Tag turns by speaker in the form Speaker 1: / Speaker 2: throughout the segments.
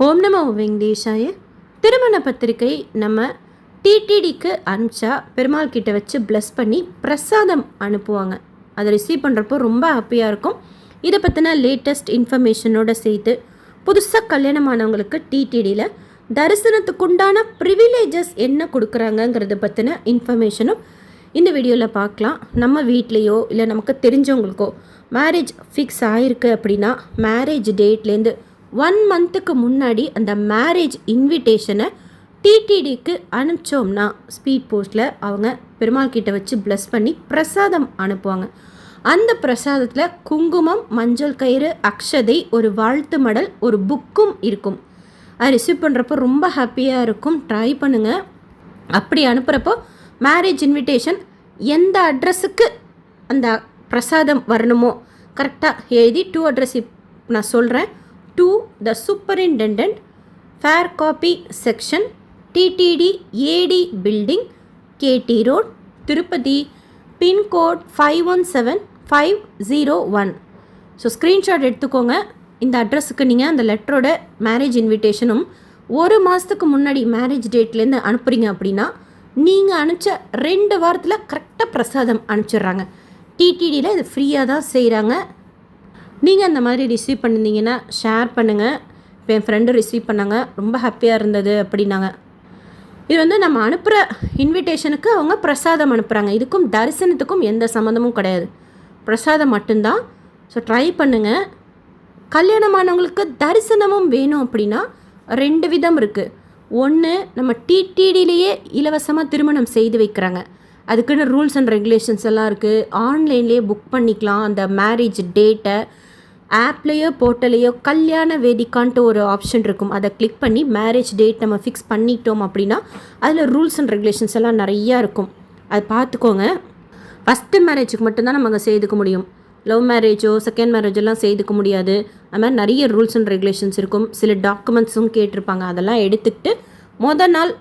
Speaker 1: ஓம் நமோ வெங்கடேஷாய. திருமண பத்திரிக்கை நம்ம டிடிடிக்கு அனுப்பிச்சா பெருமாள் கிட்ட வச்சு ப்ளஸ் பண்ணி பிரசாதம் அனுப்புவாங்க. அதை ரிசீவ் பண்ணுறப்போ ரொம்ப ஹாப்பியாக இருக்கும். இதை பற்றின லேட்டஸ்ட் இன்ஃபர்மேஷனோடு சேர்த்து புதுசாக கல்யாணமானவங்களுக்கு டிடிடியில் தரிசனத்துக்குண்டான ப்ரிவிலேஜஸ் என்ன கொடுக்குறாங்கங்கிறத பற்றின இன்ஃபர்மேஷனும் இந்த வீடியோவில் பார்க்கலாம். நம்ம வீட்லேயோ இல்லை நமக்கு தெரிஞ்சவங்களுக்கோ மேரேஜ் ஃபிக்ஸ் ஆகிருக்கு அப்படின்னா மேரேஜ் டேட்லேருந்து 1 மந்த்துக்கு முன்னாடி அந்த மேரேஜ் இன்விடேஷனை டிடிடிக்கு அனுப்பிச்சோம்னா ஸ்பீட் போஸ்ட்டில் அவங்க பெருமாள் கிட்ட வச்சு ப்ளஸ் பண்ணி பிரசாதம் அனுப்புவாங்க. அந்த பிரசாதத்தில் குங்குமம், மஞ்சள் கயிறு, அக்ஷதை, ஒரு வாழ்த்து மடல், ஒரு புக்கும் இருக்கும். அதை ரிசீவ் பண்ணுறப்போ ரொம்ப ஹாப்பியாக இருக்கும். ட்ரை பண்ணுங்கள். அப்படி அனுப்புகிறப்போ மேரேஜ் இன்விடேஷன் எந்த அட்ரஸுக்கு அந்த பிரசாதம் வரணுமோ கரெக்டாக எழுதி 2 அட்ரஸ் நான் சொல்கிறேன். to the superintendent, fair copy section, TTD AD building, KT road, Tirupati, pin code 517501. So screenshot எடுத்துக்கோங்க. இந்த அட்ரஸுக்கு நீங்கள் அந்த லெட்டரோட மேரேஜ் இன்விடேஷனும் 1 மாதத்துக்கு முன்னாடி மேரேஜ் டேட்லேருந்து அனுப்புகிறீங்க அப்படின்னா நீங்கள் அனுப்பிச்ச 2 வாரத்தில் கரெக்டாக பிரசாதம் அனுப்பிச்சிடுறாங்க. டிடிடியில் இது ஃப்ரீயாக தான் செய்கிறாங்க. நீங்கள் அந்த மாதிரி ரிசீவ் பண்ணியிருந்தீங்கன்னா ஷேர் பண்ணுங்கள். இப்போ என் ஃப்ரெண்டு ரிசீவ் பண்ணாங்க, ரொம்ப ஹாப்பியாக இருந்தது அப்படின்னாங்க. இது நம்ம அனுப்புகிற இன்விடேஷனுக்கு அவங்க பிரசாதம் அனுப்புகிறாங்க. இதுக்கும் தரிசனத்துக்கும் எந்த சம்மந்தமும் கிடையாது, பிரசாதம் மட்டும்தான். ஸோ ட்ரை பண்ணுங்கள். கல்யாணமானவங்களுக்கு தரிசனமும் வேணும் அப்படின்னா 2 விதம் இருக்குது. ஒன்று, நம்ம டிடிடிலேயே இலவசமாக திருமணம் செய்து வைக்கிறாங்க. அதுக்குன்னு ரூல்ஸ் அண்ட் ரெகுலேஷன்ஸ் எல்லாம் இருக்குது. ஆன்லைன்லேயே புக் பண்ணிக்கலாம். அந்த மேரேஜ் டேட்டை ஆப்லேயோ போர்ட்டலையோ கல்யாண வேதிக்கான்ட்டு ஒரு ஆப்ஷன் இருக்கும். அதை கிளிக் பண்ணி மேரேஜ் டேட் நம்ம ஃபிக்ஸ் பண்ணிட்டோம் அப்படின்னா அதில் ரூல்ஸ் அண்ட் ரெகுலேஷன்ஸ் எல்லாம் நிறையா இருக்கும். அது பார்த்துக்கோங்க. ஃபஸ்ட்டு மேரேஜுக்கு மட்டும்தான் நம்ம அங்கே செய்துக்க முடியும். லவ் மேரேஜோ செகண்ட் மேரேஜெல்லாம் செய்துக்க முடியாது. அது மாதிரி நிறைய ரூல்ஸ் அண்ட் ரெகுலேஷன்ஸ் இருக்கும். சில டாக்குமெண்ட்ஸும் கேட்டிருப்பாங்க. அதெல்லாம் எடுத்துக்கிட்டு மொதல் நாள்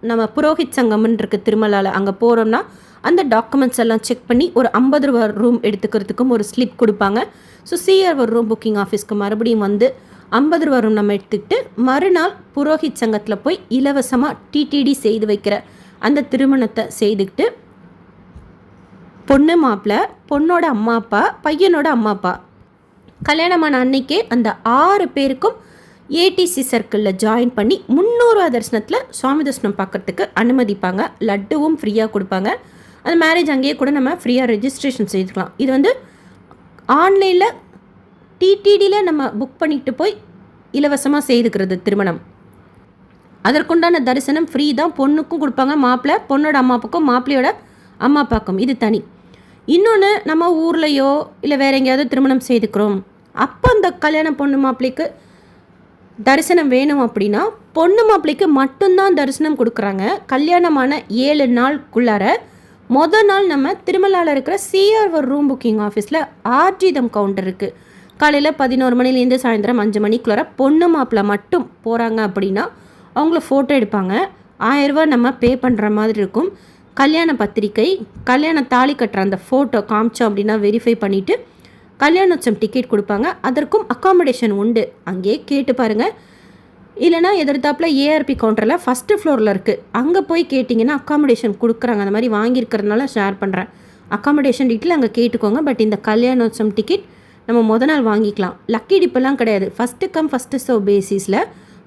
Speaker 1: நம்ம புரோஹித் சங்கம்னு இருக்குது திருமலாவில், அங்கே போகிறோம்னா அந்த டாக்குமெண்ட்ஸ் எல்லாம் செக் பண்ணி ஒரு 50 ரூபா ரூம் எடுத்துக்கிறதுக்கும் ஒரு ஸ்லிப் கொடுப்பாங்க. ஸோ சிஆர் ஒரு ரூம் புக்கிங் ஆஃபீஸ்க்கு மறுபடியும் வந்து 50 ரூபா ரூம் நம்ம எடுத்துக்கிட்டு மறுநாள் புரோஹித் சங்கத்தில் போய் இலவசமாக டிடிடி செய்து வைக்கிற அந்த திருமணத்தை செய்துக்கிட்டு பொண்ணு மாப்பிள்ளை, பொண்ணோட அம்மா அப்பா, பையனோட அம்மா அப்பா கல்யாணமான அன்னைக்கே அந்த 6 பேருக்கும் ஏடிசி சர்க்கிளில் ஜாயின் பண்ணி 300 தரிசனத்தில் சுவாமி தரிசனம் பார்க்குறதுக்கு அனுமதிப்பாங்க. லட்டுவும் ஃப்ரீயாக கொடுப்பாங்க. அந்த மேரேஜ் அங்கேயே கூட நம்ம ஃப்ரீயாக ரெஜிஸ்ட்ரேஷன் செய்துக்கலாம். இது ஆன்லைனில் டிடிடியில் நம்ம புக் பண்ணிட்டு போய் இலவசமாக செய்துக்கிறது திருமணம். அதற்குண்டான தரிசனம் ஃப்ரீ தான். பொண்ணுக்கும் கொடுப்பாங்க, மாப்பிள்ளை பொண்ணோட அம்மா அப்பாக்கும், மாப்பிள்ளையோட அம்மா அப்பாக்கும். இது தனி. இன்னொன்று, நம்ம ஊர்லேயோ இல்லை வேறு எங்கேயாவது திருமணம் செய்துக்கிறோம், அப்போ அந்த கல்யாண பொண்ணு மாப்பிள்ளைக்கு தரிசனம் வேணும் அப்படின்னா பொண்ணு மாப்பிள்ளைக்கு மட்டும்தான் தரிசனம் கொடுக்குறாங்க. கல்யாணமான 7 நாளுக்குள்ளார மொதல் நாள் நம்ம திருமலாவில் இருக்கிற சிஆர் ஒரு ரூம் புக்கிங் ஆஃபீஸில் ஆர்ஜிதம் கவுண்டர் இருக்குது. காலையில் 11 மணிலேருந்து சாயந்தரம் 5 மணிக்குள்ளார பொண்ணு மாப்பிள்ளை மட்டும் போகிறாங்க அப்படின்னா அவங்கள ஃபோட்டோ எடுப்பாங்க. 1000 ரூபா நம்ம பே பண்ணுற மாதிரி இருக்கும். கல்யாண பத்திரிக்கை, கல்யாண தாலி கட்டுற அந்த ஃபோட்டோ காமிச்சோம் அப்படின்னா வெரிஃபை பண்ணிவிட்டு கல்யாணோற்சவம் டிக்கெட் கொடுப்பாங்க. அதற்கும் அக்காமடேஷன் உண்டு, அங்கேயே கேட்டு பாருங்கள். இல்லைனா எதிர்த்தாப்பில் ஏஆர்பி கவுண்டரில் ஃபஸ்ட்டு ஃப்ளோரில் இருக்குது, அங்கே போய் கேட்டிங்கன்னா அக்காமடேஷன் கொடுக்குறாங்க. அந்த மாதிரி வாங்கியிருக்கிறதுனால ஷேர் பண்ணுறேன். அக்காமடேஷன் டீட்டெயில் அங்கே கேட்டுக்கோங்க. பட் இந்த கல்யாணோற்சவம் டிக்கெட் நம்ம முதல் நாள் வாங்கிக்கலாம். லக்கி டிப்பெல்லாம் கிடையாது. ஃபஸ்ட்டு கம் ஃபஸ்ட்டு சர்வ் பேசிஸில்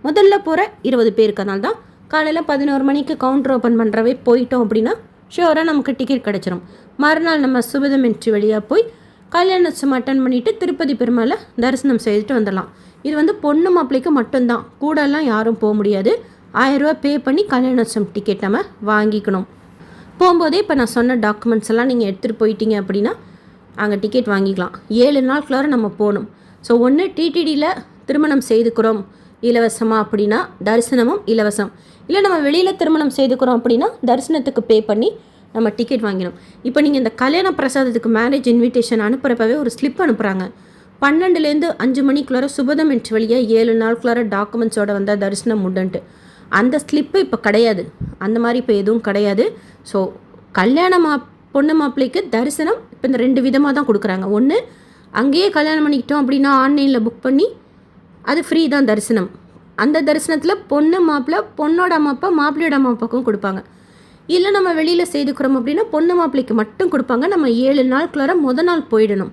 Speaker 1: முதல்ல போகிற 20 பேருக்கு. அதனால தான் காலையில் 11 மணிக்கு கவுண்டர் ஓப்பன் பண்ணுறவே போயிட்டோம் அப்படின்னா ஷியோராக நமக்கு டிக்கெட் கிடச்சிரும். மறுநாள் நம்ம சுபதம் என்ட்ரி வழியாக போய் கல்யாணோற்சவம் அட்டன் பண்ணிவிட்டு திருப்பதி பெருமாளை தரிசனம் செய்துட்டு வந்துடலாம். இது பொண்ணு மாப்பிள்ளைக்கு மட்டும்தான், கூடலாம் யாரும் போக முடியாது. 1000 ரூபா பே பண்ணி கல்யாணோற்சவம் டிக்கெட் நம்ம வாங்கிக்கணும். போகும்போதே இப்போ நான் சொன்ன டாக்குமெண்ட்ஸ் எல்லாம் நீங்கள் எடுத்துகிட்டு போயிட்டீங்க அப்படின்னா அங்கே டிக்கெட் வாங்கிக்கலாம். 7 நாளுக்குள்ளார நம்ம போகணும். ஸோ ஒன்று டிடிடியில் திருமணம் செய்துக்கிறோம் இலவசமாக அப்படின்னா தரிசனமும் இலவசம். இல்லை நம்ம வெளியில் திருமணம் செய்துக்கிறோம் அப்படின்னா தரிசனத்துக்கு பே பண்ணி நம்ம டிக்கெட் வாங்கினோம். இப்போ நீங்கள் இந்த கல்யாண பிரசாதத்துக்கு மேரேஜ் இன்விடேஷன் அனுப்புகிறப்பவே ஒரு ஸ்லிப் அனுப்புகிறாங்க. 12லேருந்து 5 மணிக்குள்ளார சுபதம் என்ட்ரி வழியாக 7 நாளுக்குள்ளார டாக்குமெண்ட்ஸோடு வந்தால் தரிசனம் உண்டுன்ட்டு. அந்த ஸ்லிப்பு இப்போ கிடையாது. அந்த மாதிரி இப்போ எதுவும் கிடையாது. ஸோ கல்யாண பொண்ணு மாப்பிள்ளைக்கு தரிசனம் இப்போ இந்த 2 விதமாக தான் கொடுக்குறாங்க. ஒன்று, அங்கேயே கல்யாணம் பண்ணிக்கிட்டோம் அப்படின்னா ஆன்லைனில் புக் பண்ணி அது ஃப்ரீ தான் தரிசனம். அந்த தரிசனத்தில் பொண்ணு மாப்பிள்ளை, பொண்ணோட அம்மா அப்பா, மாப்பிள்ளையோட அம்மா அப்பாவுக்கும் கொடுப்பாங்க. இல்லை நம்ம வெளியில் செய்துக்கிறோம் அப்படின்னா பொண்ணு மாப்பிள்ளைக்கு மட்டும் கொடுப்பாங்க. நம்ம 7 நாளுக்குள்ளார நாள் போயிடணும்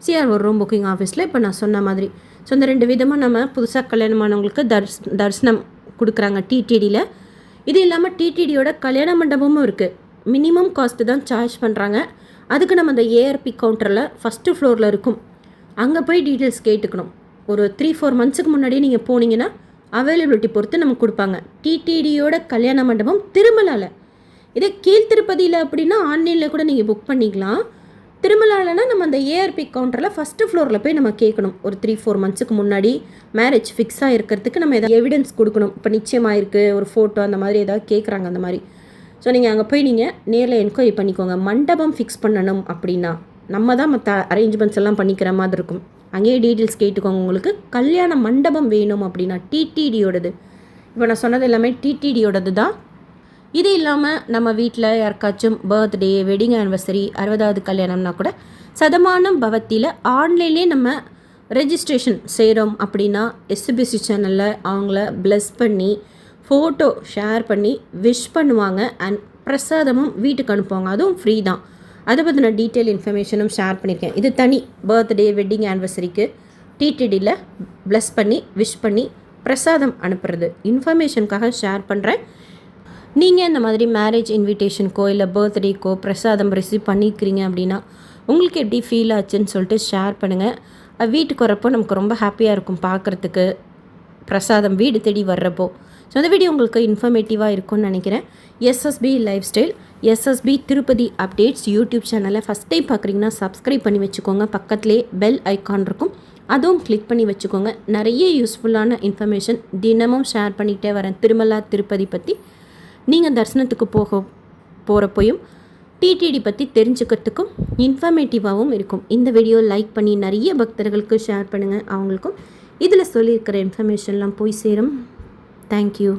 Speaker 1: சிஆர் ஒரு ரூம் புக்கிங் ஆஃபீஸில். இப்போ நான் சொன்ன மாதிரி ஸோ இந்த 2 விதமாக நம்ம புதுசாக கல்யாணமானவங்களுக்கு தரிசனம் கொடுக்குறாங்க டிடிடியில். இது இல்லாமல் டிடிடியோட கல்யாண மண்டபமும் இருக்குது. மினிமம் காஸ்ட்டு தான் சார்ஜ் பண்ணுறாங்க. அதுக்கு நம்ம அந்த ஏஆர்பி கவுண்டரில் ஃபஸ்ட்டு ஃப்ளோரில் இருக்கும். அங்கே போய் டீட்டெயில்ஸ் கேட்டுக்கணும். ஒரு 3-4 மந்த்ஸுக்கு முன்னாடியே நீங்கள் போனீங்கன்னா அவைலபிலிட்டி பொறுத்து நமக்கு கொடுப்பாங்க. டிடிடியோட கல்யாண மண்டபம் திருமலாவில். இதே கீழ்த்திருப்பதியில் அப்படின்னா ஆன்லைனில் கூட நீங்கள் புக் பண்ணிக்கலாம். திருமலாவில்னா நம்ம அந்த ஏஆர்பி கவுண்டரில் ஃபஸ்ட்டு ஃப்ளோரில் போய் நம்ம கேட்கணும். ஒரு 3-4 மந்த்ஸுக்கு முன்னாடி மேரேஜ் ஃபிக்ஸாக இருக்கிறதுக்கு நம்ம எதாவது எவிடன்ஸ் கொடுக்கணும். இப்போ நிச்சயமாயிருக்கு ஒரு ஃபோட்டோ அந்த மாதிரி ஏதாவது கேட்குறாங்க அந்த மாதிரி. ஸோ நீங்கள் அங்கே போய் நீங்கள் நேரில் என்கொயரி பண்ணிக்கோங்க. மண்டபம் ஃபிக்ஸ் பண்ணணும் அப்படின்னா நம்ம தான் மற்ற அரேஞ்ச்மெண்ட்ஸ் எல்லாம் பண்ணிக்கிற மாதிரி இருக்கும். அங்கேயே டீட்டெயில்ஸ் கேட்டுக்கோங்க. உங்களுக்கு கல்யாண மண்டபம் வேணும் அப்படின்னா டிடிடியோடது. இப்போ நான் சொன்னது எல்லாமே டிடிடியோடது தான். இது இல்லாமல் நம்ம வீட்டில் யாருக்காச்சும் பர்த்டே, வெட்டிங் ஆனிவர்சரி, 60வது கல்யாணம்னா கூட சதமானம் பவத்தியில் ஆன்லைன்லேயே நம்ம ரெஜிஸ்ட்ரேஷன் செய்கிறோம் அப்படின்னா எஸ்பிசி சேனலில் அவங்கள ப்ளஸ் பண்ணி ஃபோட்டோ ஷேர் பண்ணி விஷ் பண்ணுவாங்க. அண்ட் பிரசாதமும் வீட்டுக்கு அனுப்புவாங்க. அதுவும் ஃப்ரீ தான். அதை பற்றின டீட்டெயில் இன்ஃபர்மேஷனும் ஷேர் பண்ணியிருக்கேன். இது தனி பர்த்டே, வெட்டிங் ஆனிவர்சரிக்கு டிடிடியில் ப்ளஸ் பண்ணி விஷ் பண்ணி பிரசாதம் அனுப்புறது இன்ஃபர்மேஷனுக்காக ஷேர் பண்ணுறேன். நீங்கள் இந்த மாதிரி மேரேஜ் இன்விடேஷனுக்கோ இல்லை பர்த்டேக்கோ பிரசாதம் ரிசீவ் பண்ணிக்கிறீங்க அப்படின்னா உங்களுக்கு எப்படி ஃபீல் ஆச்சுன்னு சொல்லிட்டு ஷேர் பண்ணுங்கள். வீட்டுக்கு வரப்போ நமக்கு ரொம்ப ஹாப்பியாக இருக்கும் பார்க்குறதுக்கு, பிரசாதம் வீடு தேடி வர்றப்போ. ஸோ அந்த வீடியோ உங்களுக்கு இன்ஃபர்மேட்டிவாக இருக்கும்னு நினைக்கிறேன். SSP life style, SSP Tirupati updates YouTube சேனலை ஃபஸ்ட் டைம் பார்க்குறீங்கன்னா சப்ஸ்கிரைப் பண்ணி வச்சுக்கோங்க. பக்கத்துலேயே பெல் ஐக்கான் இருக்கும், அதுவும் கிளிக் பண்ணி வச்சுக்கோங்க. நிறைய யூஸ்ஃபுல்லான இன்ஃபர்மேஷன் தினமும் ஷேர் பண்ணிகிட்டே வரேன். திருமலா திருப்பதி பற்றி நீங்கள் தரிசனத்துக்கு போகிறப்பையும் டிடிடி பற்றி தெரிஞ்சுக்கிறதுக்கும் இன்ஃபர்மேட்டிவாகவும் இருக்கும். இந்த வீடியோ லைக் பண்ணி நிறைய பக்தர்களுக்கு ஷேர் பண்ணுங்கள். அவங்களுக்கும் இதில் சொல்லியிருக்கிற இன்ஃபர்மேஷன்லாம் போய் சேரும். தேங்க்யூ.